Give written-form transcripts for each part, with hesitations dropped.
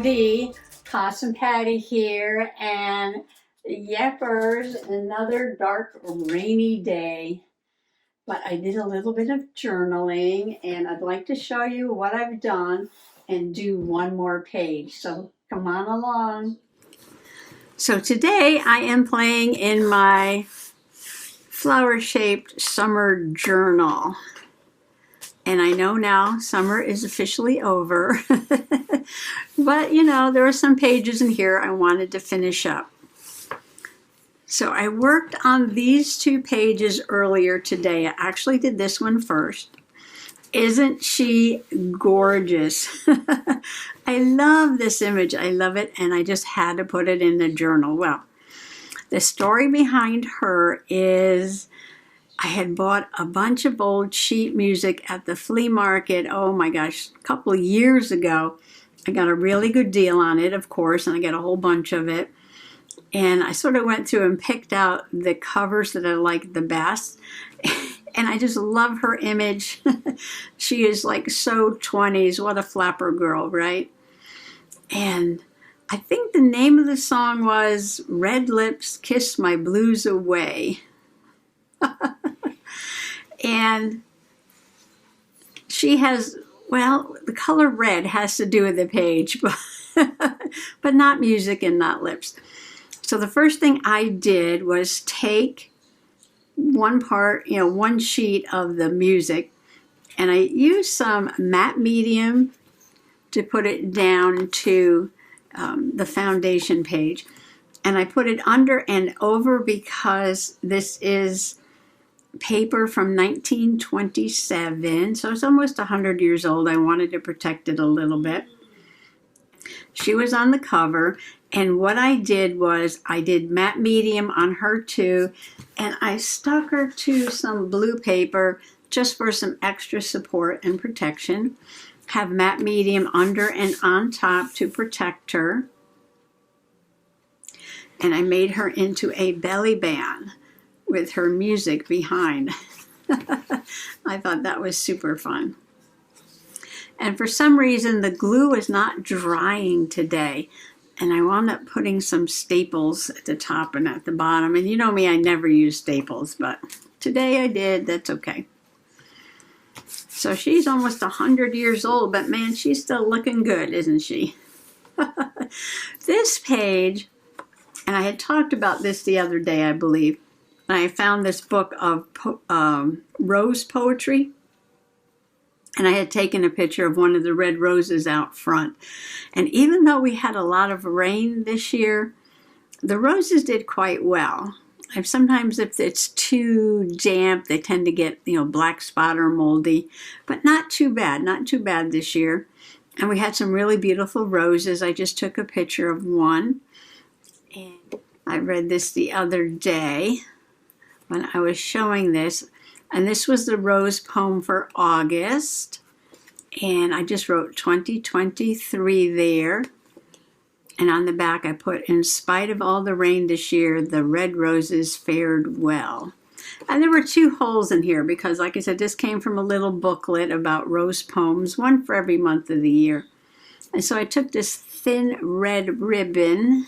Howdy, Possum Patty here, and Yepers, another dark, rainy day. But I did a little bit of journaling, and I'd like to show you what I've done and do one more page. So come on along. So today I am playing in my flower-shaped summer journal. And I know now summer is officially over, but you know, there are some pages in here I wanted to finish up. So I worked on these two pages earlier today. I actually did this one first. Isn't she gorgeous? I love this image. I love it, and I just had to put it in the journal. Well, the story behind her is I had bought a bunch of old sheet music at the flea market, oh my gosh, a couple of years ago. I got a really good deal on it, of course, and I got a whole bunch of it. And I sort of went through and picked out the covers that I liked the best. And I just love her image. She is like so 20s. What a flapper girl, right? And I think the name of the song was Red Lips Kiss My Blues Away. And she has, well, the color red has to do with the page, but not music and not lips. So the first thing I did was take one part, one sheet of the music, and I used some matte medium to put it down to the foundation page. And I put it under and over because this is paper from 1927, so it's almost 100 years old. I wanted to protect it a little bit. She was on the cover, and what I did was I did matte medium on her too, and I stuck her to some blue paper just for some extra support and protection. Have matte medium under and on top to protect her. And I made her into a belly band with her music behind. I thought that was super fun. And for some reason, the glue was not drying today. And I wound up putting some staples at the top and at the bottom. And you know me, I never use staples, but today I did. That's okay. So she's almost 100 years old, but man, she's still looking good, isn't she? This page, and I had talked about this the other day, I believe. I found this book of rose poetry, and I had taken a picture of one of the red roses out front. And even though we had a lot of rain this year, the roses did quite well. And sometimes if it's too damp, they tend to get, black spot or moldy, but not too bad this year. And we had some really beautiful roses. I just took a picture of one, and I read this the other day when I was showing this, and this was the rose poem for August, and I just wrote 2023 there, and on the back I put, in spite of all the rain this year, the red roses fared well. And there were two holes in here because, like I said, this came from a little booklet about rose poems, one for every month of the year. And so I took this thin red ribbon.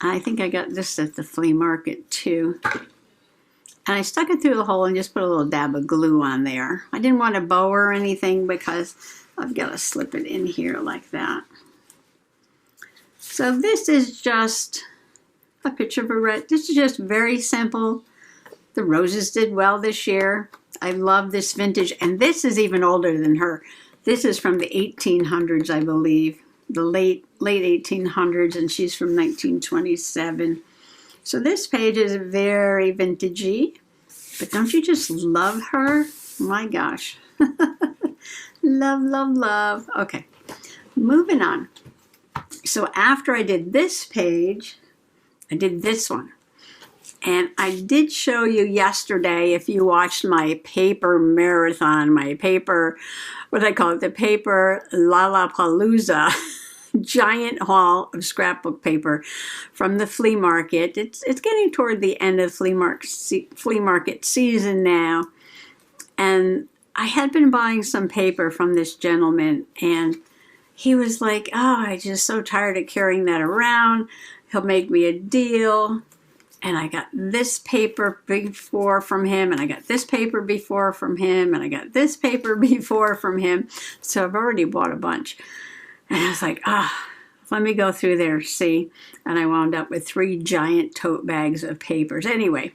I think I got this at the flea market too. And I stuck it through the hole and just put a little dab of glue on there. I didn't want to bow or anything because I've got to slip it in here like that. So this is just a picture of a red. This is just very simple. The roses did well this year. I love this vintage, and this is even older than her. This is from the 1800s, I believe. The late 1800s, and she's from 1927. So this page is very vintagey, but don't you just love her? My gosh. Love, love, love. Okay, moving on. So after I did this page, I did this one. And I did show you yesterday, if you watched my paper marathon, my paper, what I call it, the paper Lollapalooza, giant haul of scrapbook paper from the flea market. It's getting toward the end of flea market season now. And I had been buying some paper from this gentleman, and he was like, oh, I'm just so tired of carrying that around. He'll make me a deal. And I got this paper before from him, and I got this paper before from him, and I got this paper before from him. So I've already bought a bunch. And I was like, let me go through there, see. And I wound up with 3 giant tote bags of papers. Anyway,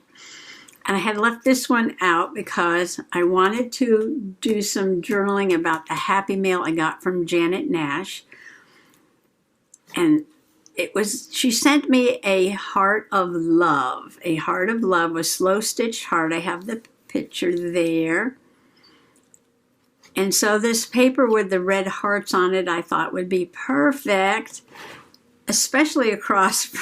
and I had left this one out because I wanted to do some journaling about the happy mail I got from Janet Nash. And she sent me a heart of love. A heart of love, a slow stitched heart. I have the picture there. And so this paper with the red hearts on it, I thought would be perfect, especially across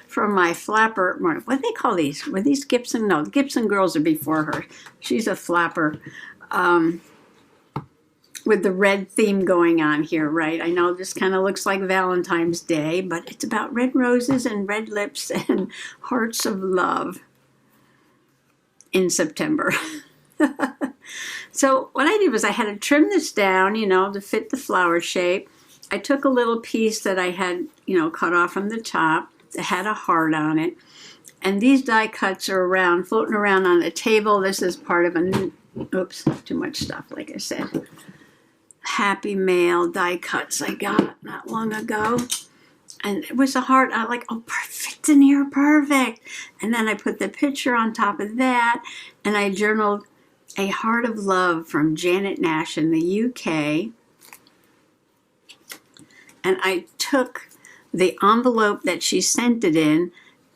from my flapper. What do they call these? Were these Gibson? No, the Gibson girls are before her. She's a flapper. With the red theme going on here, right? I know this kind of looks like Valentine's Day, but it's about red roses and red lips and hearts of love in September. So what I did was I had to trim this down, to fit the flower shape. I took a little piece that I had, cut off from the top that had a heart on it. And these die cuts are floating around on the table. This is part of oops, too much stuff, like I said. Happy Mail die cuts I got not long ago. And it was a heart. I like, oh, perfect in here, perfect. And then I put the picture on top of that, and I journaled a heart of love from Janet Nash in the UK. And I took the envelope that she sent it in,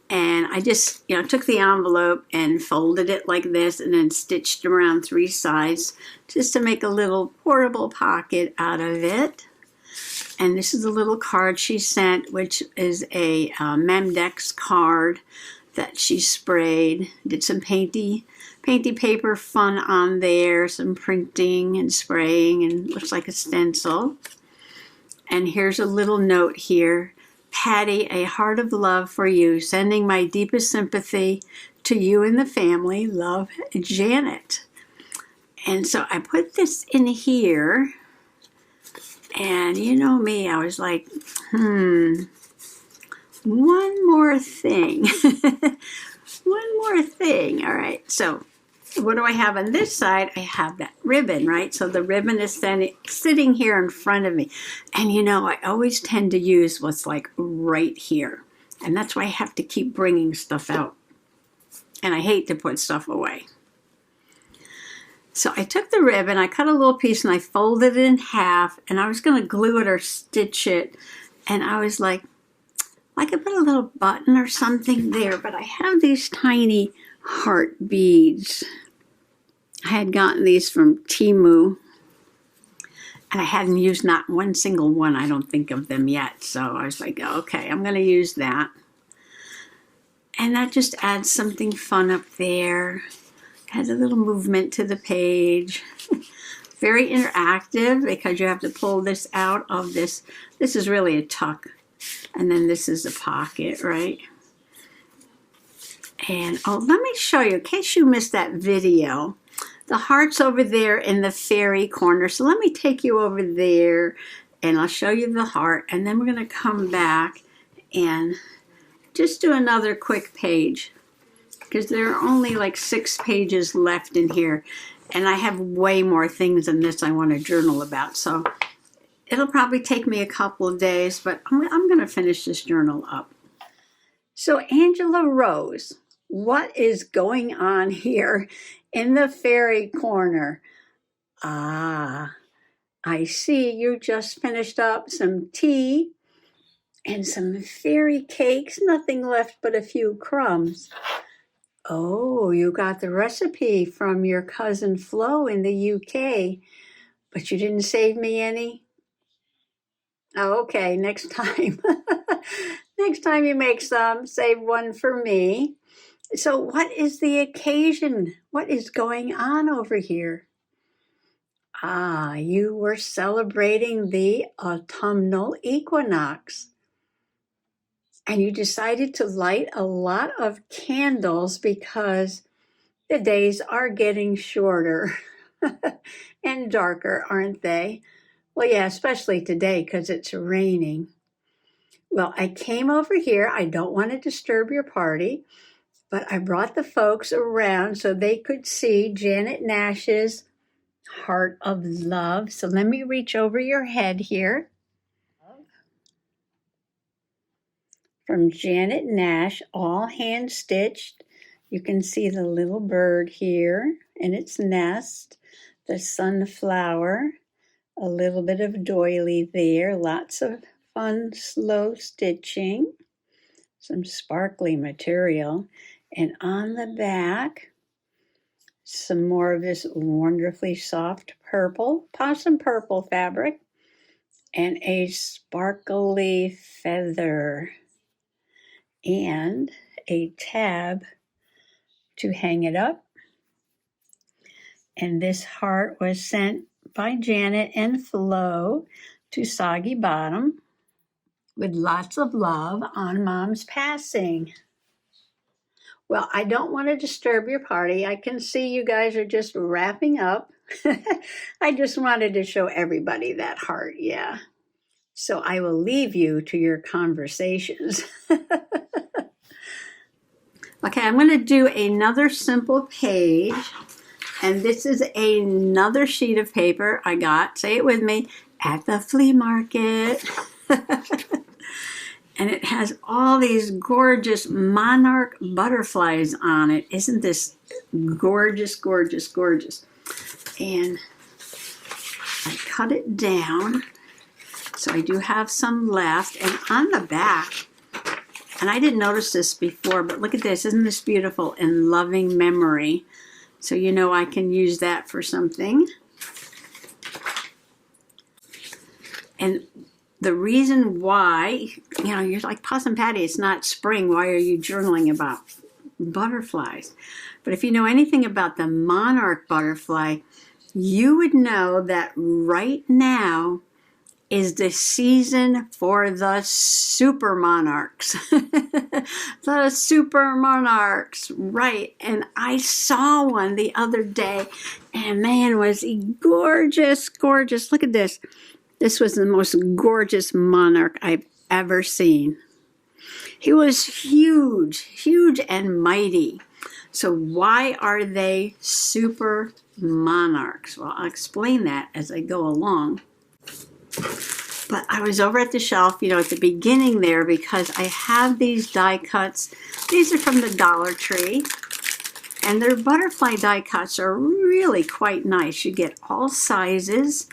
and I just, took the envelope and folded it like this and then stitched around 3 sides just to make a little portable pocket out of it. And this is a little card she sent, which is a Memdex card that she sprayed. Did some painty paper fun on there, some printing and spraying, and looks like a stencil. And here's a little note here. Patty, a heart of love for you, sending my deepest sympathy to you and the family. Love, Janet. And so I put this in here, and you know me, I was like, one more thing. One more thing. All right, so what do I have on this side? I have that ribbon, right? So the ribbon is sitting here in front of me. And I always tend to use what's like right here. And that's why I have to keep bringing stuff out. And I hate to put stuff away. So I took the ribbon, I cut a little piece, and I folded it in half. And I was going to glue it or stitch it. And I was like, I could put a little button or something there. But I have these tiny heart beads. I had gotten these from Temu, and I hadn't used not one single one, I don't think, of them yet. So I was like, okay, I'm going to use that. And that just adds something fun up there. Has a little movement to the page. Very interactive because you have to pull this out of this. This is really a tuck. And then this is a pocket, right? And let me show you, in case you missed that video, the heart's over there in the fairy corner. So let me take you over there and I'll show you the heart. And then we're going to come back and just do another quick page because there are only like 6 pages left in here. And I have way more things than this I want to journal about. So it'll probably take me a couple of days, but I'm going to finish this journal up. So Angela Rose, what is going on here in the fairy corner? I see you just finished up some tea and some fairy cakes, nothing left but a few crumbs. Oh, you got the recipe from your cousin Flo in the UK, but you didn't save me any? Oh, okay, next time. Next time you make some, save one for me. So what is the occasion? What is going on over here? You were celebrating the autumnal equinox. And you decided to light a lot of candles because the days are getting shorter and darker, aren't they? Well, yeah, especially today because it's raining. Well, I came over here. I don't want to disturb your party, but I brought the folks around so they could see Janet Nash's Heart of Love. So let me reach over your head here. From Janet Nash, all hand stitched. You can see the little bird here in its nest, the sunflower, a little bit of doily there, lots of fun slow stitching, some sparkly material, and on the back, some more of this wonderfully soft purple, possum purple fabric, and a sparkly feather, and a tab to hang it up. And this heart was sent by Janet and Flo to Soggy Bottom with lots of love on Mom's passing. Well, I don't want to disturb your party. I can see you guys are just wrapping up. I just wanted to show everybody that heart, yeah. So I will leave you to your conversations. Okay, I'm going to do another simple page. And this is another sheet of paper I got, say it with me, at the flea market. And it has all these gorgeous monarch butterflies on it. Isn't this gorgeous, gorgeous, gorgeous? And I cut it down. So I do have some left. And on the back, and I didn't notice this before, but look at this. Isn't this beautiful? In loving memory. So you know I can use that for something. And the reason why, you're like, Possum Patty, it's not spring. Why are you journaling about butterflies? But if you know anything about the monarch butterfly, you would know that right now is the season for the super monarchs. The super monarchs, right. And I saw one the other day, and man, was he gorgeous, gorgeous. Look at this. This was the most gorgeous monarch I've ever seen. He was huge, huge and mighty. So why are they super monarchs? Well, I'll explain that as I go along. But I was over at the shelf, at the beginning there, because I have these die cuts. These are from the Dollar Tree. And their butterfly die cuts are really quite nice. You get all sizes,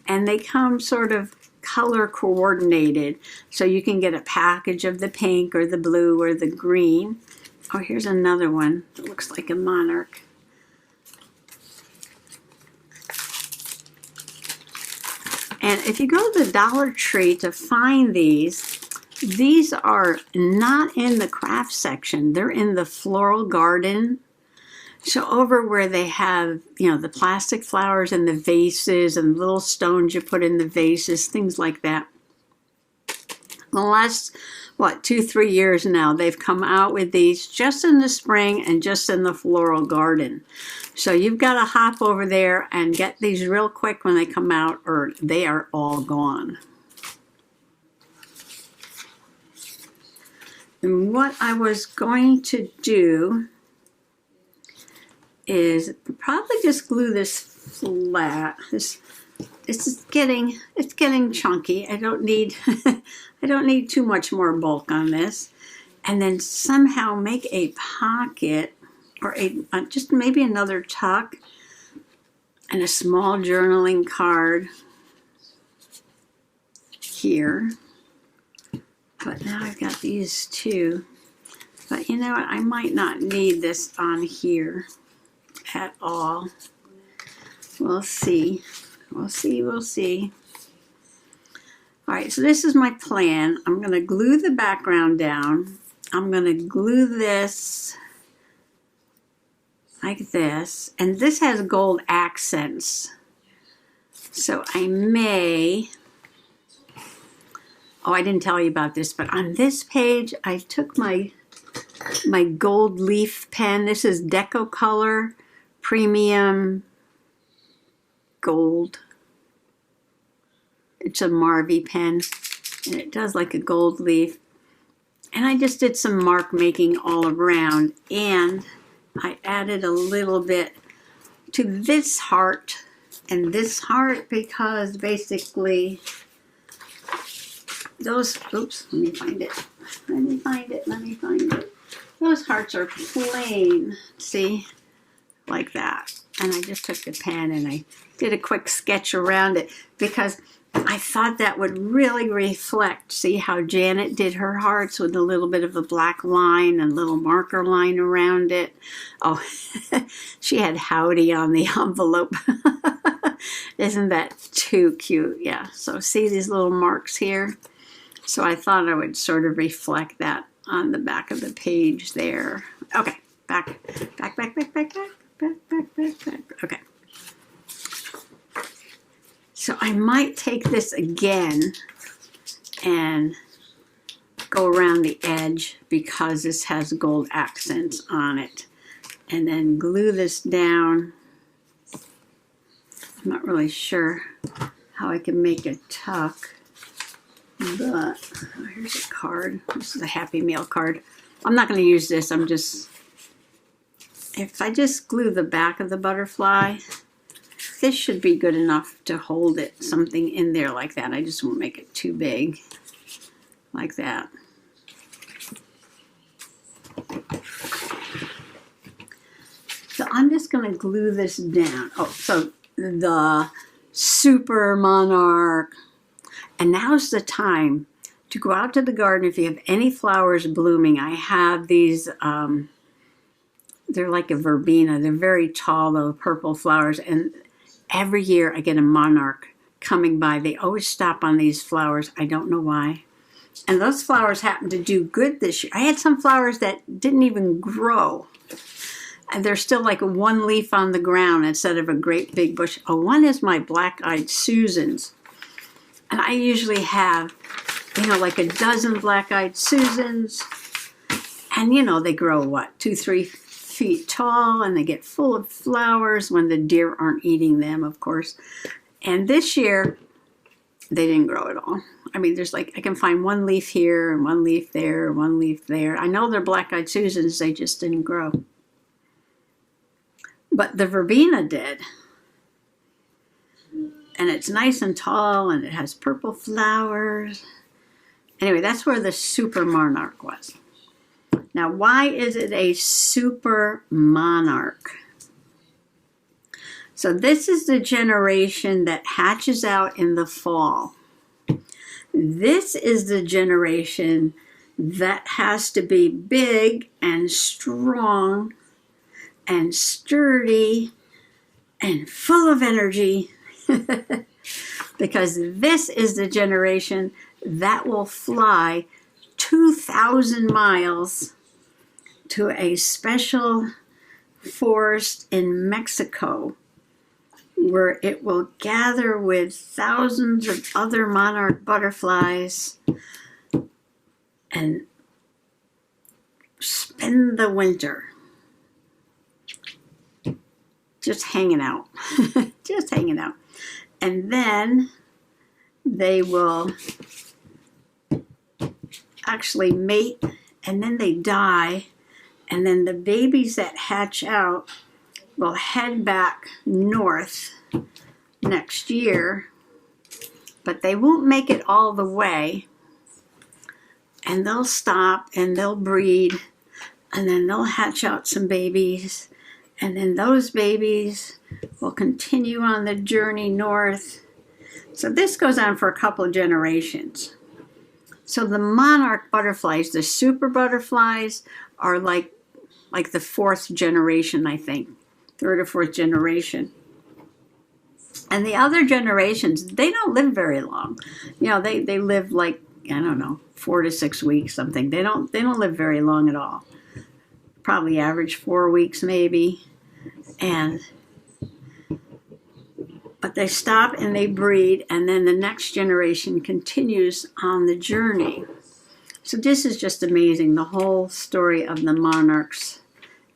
and they come sort of color coordinated. So you can get a package of the pink or the blue or the green. Oh, here's another one that looks like a monarch. And if you go to the Dollar Tree to find these are not in the craft section. They're in the floral garden. So over where they have, the plastic flowers and the vases and little stones you put in the vases, things like that. The last, 2-3 years now, they've come out with these just in the spring and just in the floral garden. So you've got to hop over there and get these real quick when they come out, or they are all gone. And what I was going to do is probably just glue this flat. It's getting chunky. I don't need I don't need too much more bulk on this. And then somehow make a pocket or just maybe another tuck and a small journaling card here. But now I've got these two. But you know what? I might not need this on here at all. We'll see. We'll see. All right, so this is my plan. I'm going to glue the background down. I'm going to glue this like this. And this has gold accents. So I may... Oh, I didn't tell you about this, but on this page, I took my gold leaf pen. This is Deco Color Premium Gold. It's a Marvy pen, and it does like a gold leaf. And I just did some mark making all around, and I added a little bit to this heart and this heart because basically those, oops, let me find it. Let me find it. Those hearts are plain, see, like that. And I just took the pen and I did a quick sketch around it because I thought that would really reflect, see how Janet did her hearts with a little bit of a black line and a little marker line around it. Oh, she had howdy on the envelope. Isn't that too cute? Yeah, so see these little marks here? So I thought I would sort of reflect that on the back of the page there. Okay, back. Okay. So I might take this again and go around the edge because this has gold accents on it. And then glue this down. I'm not really sure how I can make a tuck. But oh, here's a card. This is a Happy Meal card. I'm not going to use this. If I just glue the back of the butterfly, this should be good enough to hold it, something in there like that. I just won't make it too big, like that. So I'm just going to glue this down. Oh, so the super monarch. And now's the time to go out to the garden if you have any flowers blooming. I have these, they're like a verbena. They're very tall, though, purple flowers. And every year I get a monarch coming by. They always stop on these flowers. I don't know why. And those flowers happen to do good this year. I had some flowers that didn't even grow. And they're still like one leaf on the ground instead of a great big bush. Oh, one is my black-eyed Susans. And I usually have, you know, like a dozen black-eyed Susans. And, you know, they grow, what, 2-3 feet tall, and they get full of flowers when the deer aren't eating them, of course. And this year, they didn't grow at all. I mean, there's like, I can find one leaf here, and one leaf there, and one leaf there. I know they're black-eyed Susans, they just didn't grow. But the verbena did. And it's nice and tall, and it has purple flowers. Anyway, that's where the super monarch was. Now, why is it a super monarch? So this is the generation that hatches out in the fall. This is the generation that has to be big and strong and sturdy and full of energy because this is the generation that will fly 2,000 miles to a special forest in Mexico where it will gather with thousands of other monarch butterflies and spend the winter just hanging out, just hanging out. And then they will actually mate, and then they die, and then the babies that hatch out will head back north next year, but they won't make it all the way, and they'll stop and they'll breed, and then they'll hatch out some babies, and then those babies will continue on the journey north. So this goes on for a couple of generations. So the monarch butterflies, the super butterflies, are like the 4th generation, I think. 3rd or 4th generation. And the other generations, they don't live very long. You know, they live like, I don't know, 4 to 6 weeks, something. They don't live very long at all. Probably average 4 weeks maybe. But they stop and they breed, and then the next generation continues on the journey. So this is just amazing. The whole story of the monarchs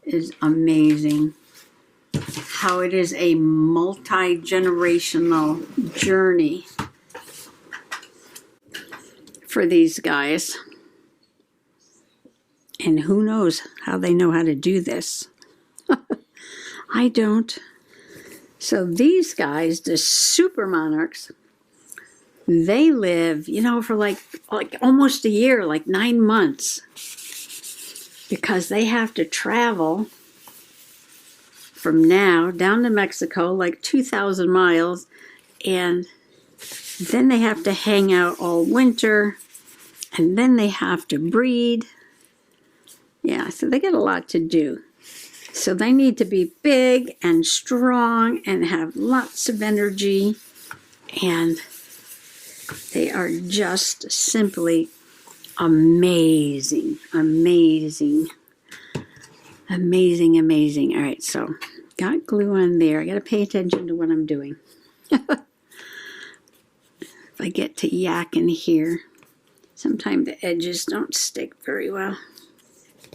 is amazing. How it is a multi-generational journey. for these guys. And who knows how they know how to do this. I don't. So these guys, the super monarchs, they live, you know, for like almost a year, like 9 months. Because they have to travel from now down to Mexico, like 2,000 miles. And then they have to hang out all winter. And then they have to breed. Yeah, so they get a lot to do. So they need to be big and strong and have lots of energy. And they are just simply amazing, amazing, amazing, amazing. All right, so got glue on there. I got to pay attention to what I'm doing. If I get to yakking here, sometimes the edges don't stick very well.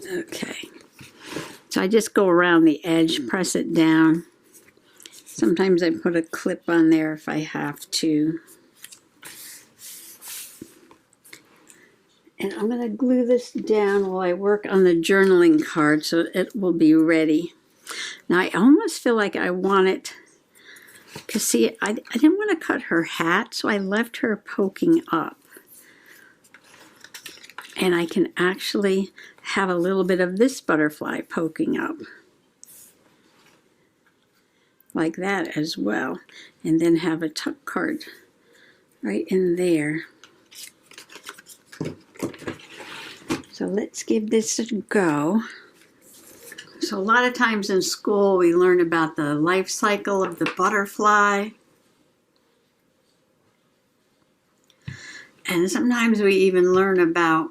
Okay. So I just go around the edge, press it down. Sometimes I put a clip on there if I have to. And I'm going to glue this down while I work on the journaling card so it will be ready. Now I almost feel like I want it, because see, I didn't want to cut her hat, so I left her poking up. And I can actually have a little bit of this butterfly poking up. Like that as well. And then have a tuck card right in there. So let's give this a go. So a lot of times in school we learn about the life cycle of the butterfly. And sometimes we even learn about,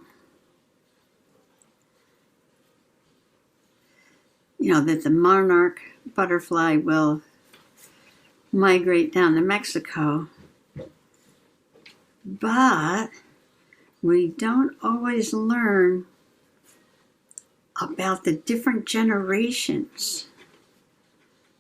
you know, that the monarch butterfly will migrate down to Mexico. But we don't always learn about the different generations,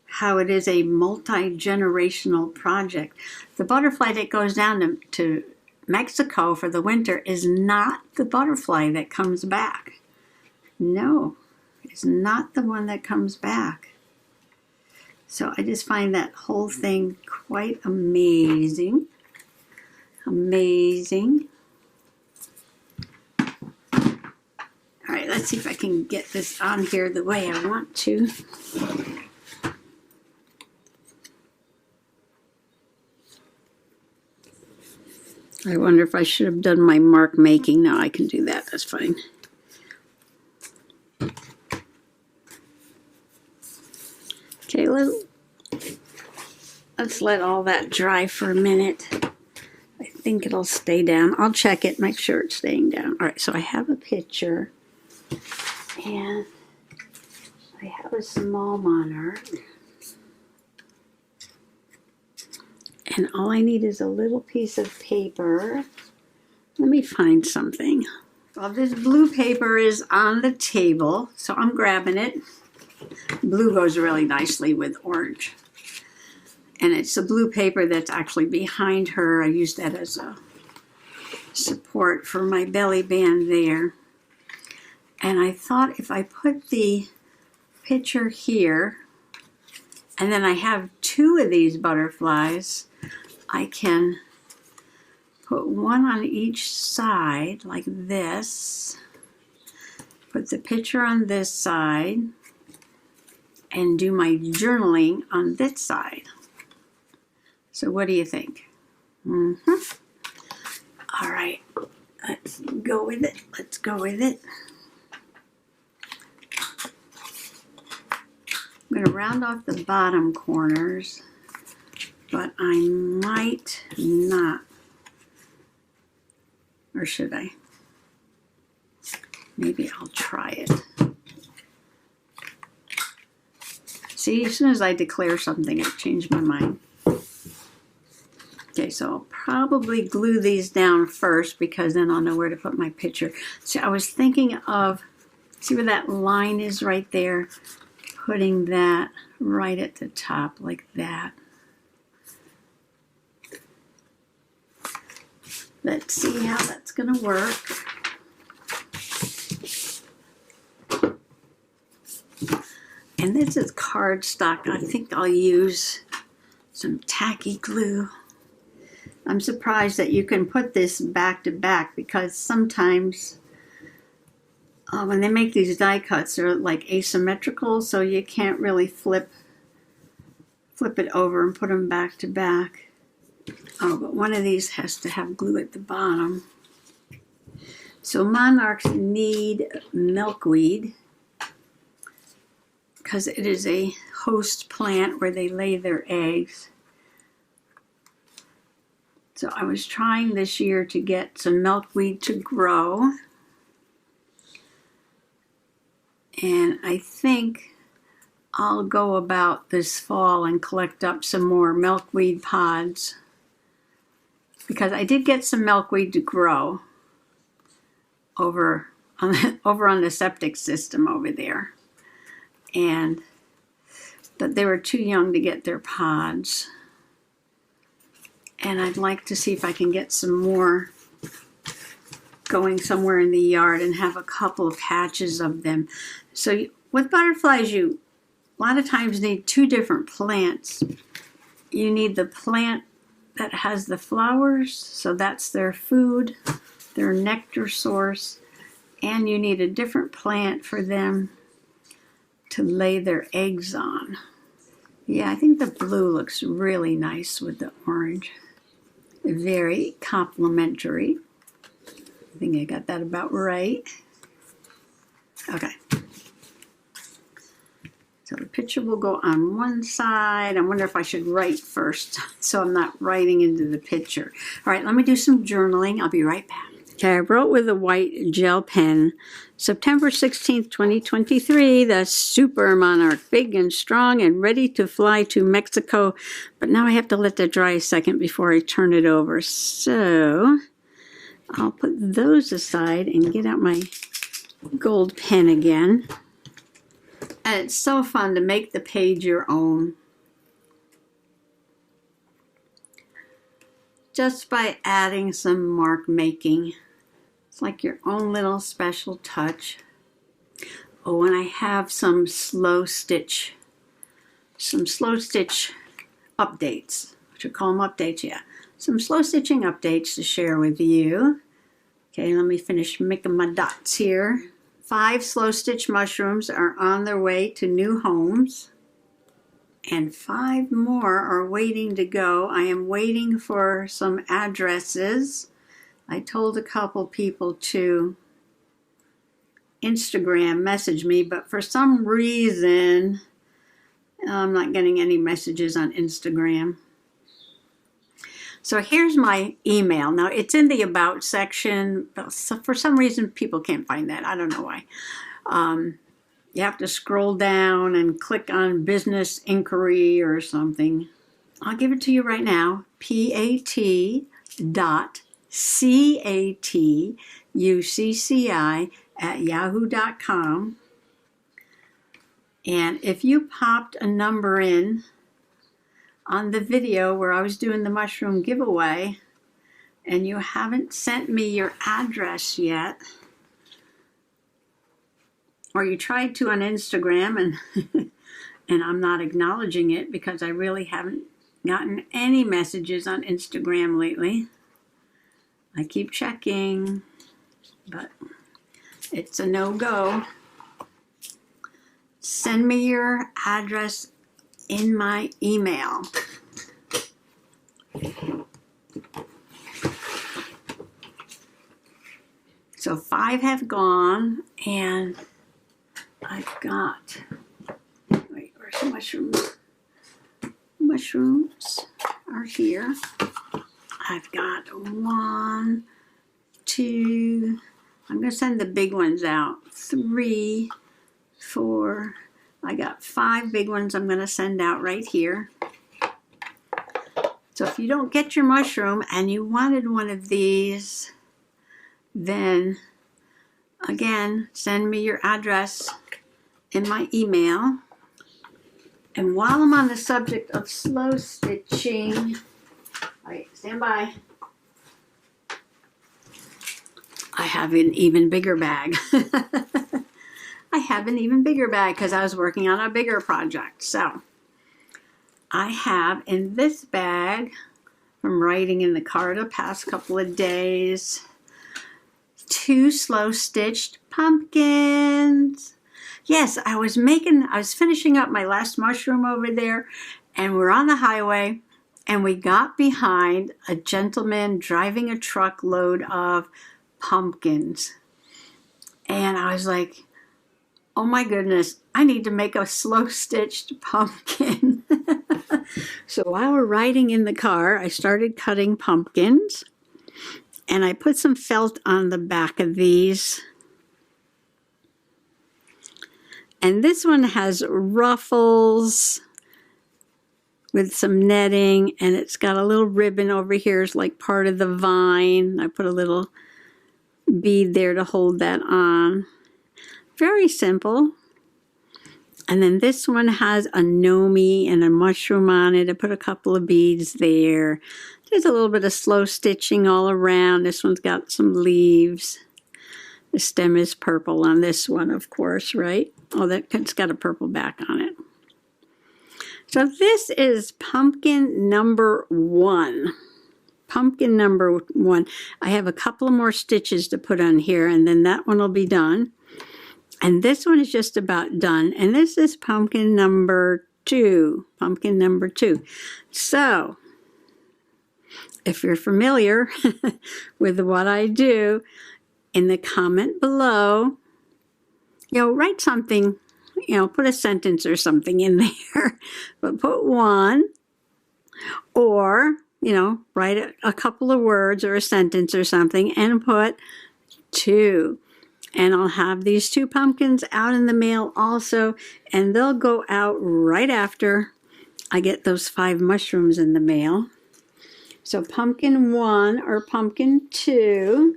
how it is a multi-generational project. The butterfly that goes down to Mexico for the winter is not the butterfly that comes back. No, it's not the one that comes back. So I just find that whole thing quite amazing. Amazing. All right, let's see if I can get this on here the way I want to. I wonder if I should have done my mark making. No, I can do that. That's fine. Okay, let's let all that dry for a minute. I think it'll stay down. I'll check it, make sure it's staying down. All right, so I have a picture. And I have a small monarch. And all I need is a little piece of paper. Let me find something. Well, this blue paper is on the table, so I'm grabbing it. Blue goes really nicely with orange. And it's the blue paper that's actually behind her. I use that as a support for my belly band there. And I thought if I put the picture here, and then I have 2 of these butterflies, I can put one on each side like this, put the picture on this side, and do my journaling on this side. So what do you think? All right, let's go with it. Let's go with it. I'm going to round off the bottom corners, but I might not. Or should I? Maybe I'll try it. See, as soon as I declare something, I change my mind. Okay, so I'll probably glue these down first because then I'll know where to put my picture. So I was thinking of, see where that line is right there? Putting that right at the top like that. Let's see how that's going to work. And this is cardstock. I think I'll use some tacky glue. I'm surprised that you can put this back to back, because sometimes when they make these die cuts, they're like asymmetrical, so you can't really flip it over and put them back to back. Oh, but one of these has to have glue at the bottom. So monarchs need milkweed, because it is a host plant where they lay their eggs. So I was trying this year to get some milkweed to grow. And I think I'll go about this fall and collect up some more milkweed pods, because I did get some milkweed to grow over on the septic system over there. But they were too young to get their pods. And I'd like to see if I can get some more going somewhere in the yard and have a couple of hatches of them. So with butterflies, you a lot of times need two different plants. You need the plant that has the flowers, so that's their food, their nectar source, and you need a different plant for them to lay their eggs on. Yeah, I think the blue looks really nice with the orange. Very complimentary. I think I got that about right. Okay. So the picture will go on one side. I wonder if I should write first, so I'm not writing into the picture. All right, let me do some journaling. I'll be right back. Okay, I wrote with a white gel pen. September 16th, 2023, the super monarch, big and strong and ready to fly to Mexico. But now I have to let that dry a second before I turn it over. So I'll put those aside and get out my gold pen again. And it's so fun to make the page your own. Just by adding some mark making. It's like your own little special touch. Oh, and I have some slow stitch updates. I should call them updates, yeah. Some slow stitching updates to share with you. Okay, let me finish making my dots here. 5 slow stitch mushrooms are on their way to new homes. And 5 more are waiting to go. I am waiting for some addresses. I told a couple people to Instagram message me, but for some reason, I'm not getting any messages on Instagram. So here's my email. Now, it's in the About section, but for some reason, people can't find that. I don't know why. You have to scroll down and click on business inquiry or something. I'll give it to you right now. pat.catucci@yahoo.com. And if you popped a number in on the video where I was doing the mushroom giveaway and you haven't sent me your address yet, or you tried to on Instagram and and I'm not acknowledging it because I really haven't gotten any messages on Instagram lately. I keep checking, but it's a no-go. Send me your address in my email. So 5 have gone, and I've got, wait, where's the mushrooms? Mushrooms are here. I've got 1, 2, I'm going to send the big ones out, 3, 4, I got 5 big ones I'm going to send out right here. So if you don't get your mushroom and you wanted one of these, then again, send me your address in my email. And while I'm on the subject of slow stitching, all right, stand by. I have an even bigger bag. I have an even bigger bag because I was working on a bigger project. So I have in this bag, from writing in the car the past couple of days, 2 slow stitched pumpkins. Yes, I was finishing up my last mushroom over there, and we're on the highway, and we got behind a gentleman driving a truckload of pumpkins. And I was like, oh my goodness, I need to make a slow stitched pumpkin. So while we're riding in the car, I started cutting pumpkins, and I put some felt on the back of these. And this one has ruffles with some netting, and it's got a little ribbon over here. It's like part of the vine. I put a little bead there to hold that on. Very simple. And then this one has a nomi and a mushroom on it. I put a couple of beads there. There's a little bit of slow stitching all around. This one's got some leaves. The stem is purple on this one, of course, right? Oh, it's got a purple back on it. So this is pumpkin number 1. Pumpkin number 1. I have a couple more stitches to put on here, and then that one will be done. And this one is just about done. And this is pumpkin number 2. Pumpkin number 2. So, if you're familiar with what I do, in the comment below, write something, put a sentence or something in there. But put 1, or, write a couple of words or a sentence or something, and put 2. And I'll have these 2 pumpkins out in the mail also, and they'll go out right after I get those 5 mushrooms in the mail. So pumpkin 1 or pumpkin 2,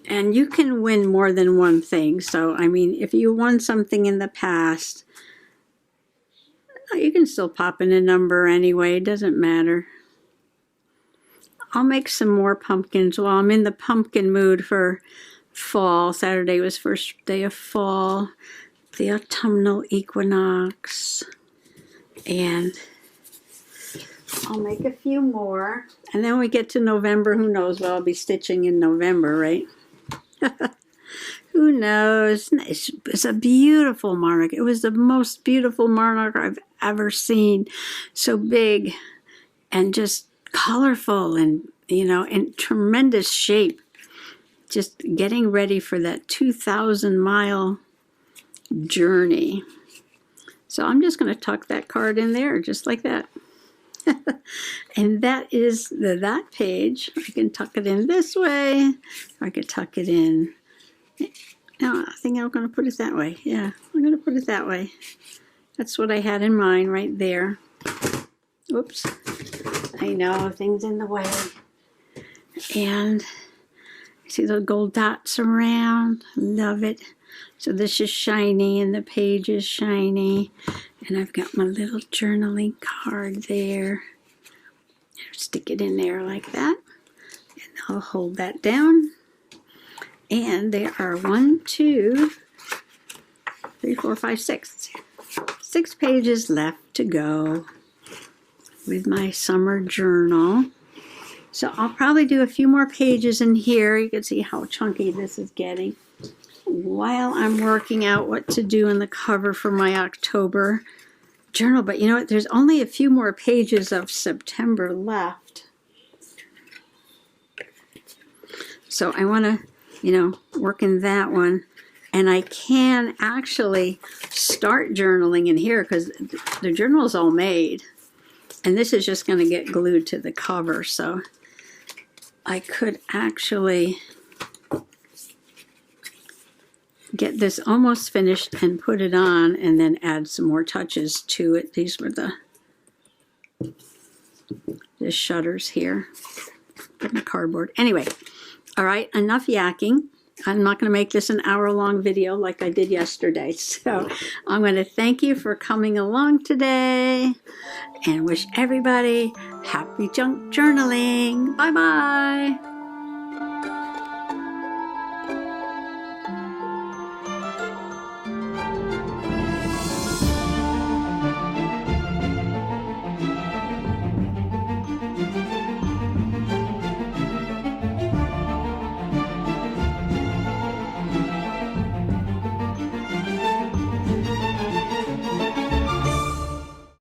and you can win more than one thing. So, I mean, if you won something in the past, you can still pop in a number anyway. It doesn't matter. I'll make some more pumpkins while I'm in the pumpkin mood for fall. Saturday was first day of fall, the autumnal equinox, and I'll make a few more. And then we get to November, who knows what I'll be stitching in November, right? Who knows? It's a beautiful monarch. It was the most beautiful monarch I've ever seen. So big and just colorful and, in tremendous shape. Just getting ready for that 2,000-mile journey. So I'm just going to tuck that card in there, just like that. And that is that page. I can tuck it in this way. Or I could tuck it in. No, I think I'm going to put it that way. Yeah, I'm going to put it that way. That's what I had in mind right there. Oops. I know, things in the way. And see those gold dots around? Love it. So this is shiny and the page is shiny. And I've got my little journaling card there. Stick it in there like that. And I'll hold that down. And there are 1, 2, 3, 4, 5, 6. 6 pages left to go with my summer journal. So I'll probably do a few more pages in here. You can see how chunky this is getting while I'm working out what to do in the cover for my October journal. But you know what? There's only a few more pages of September left. So I want to, work in that one. And I can actually start journaling in here because the journal is all made. And this is just going to get glued to the cover. So I could actually get this almost finished and put it on and then add some more touches to it. These were the shutters here. Put in the cardboard. Anyway, all right, enough yakking. I'm not going to make this an hour-long video like I did yesterday. So I'm going to thank you for coming along today and wish everybody happy junk journaling. Bye-bye.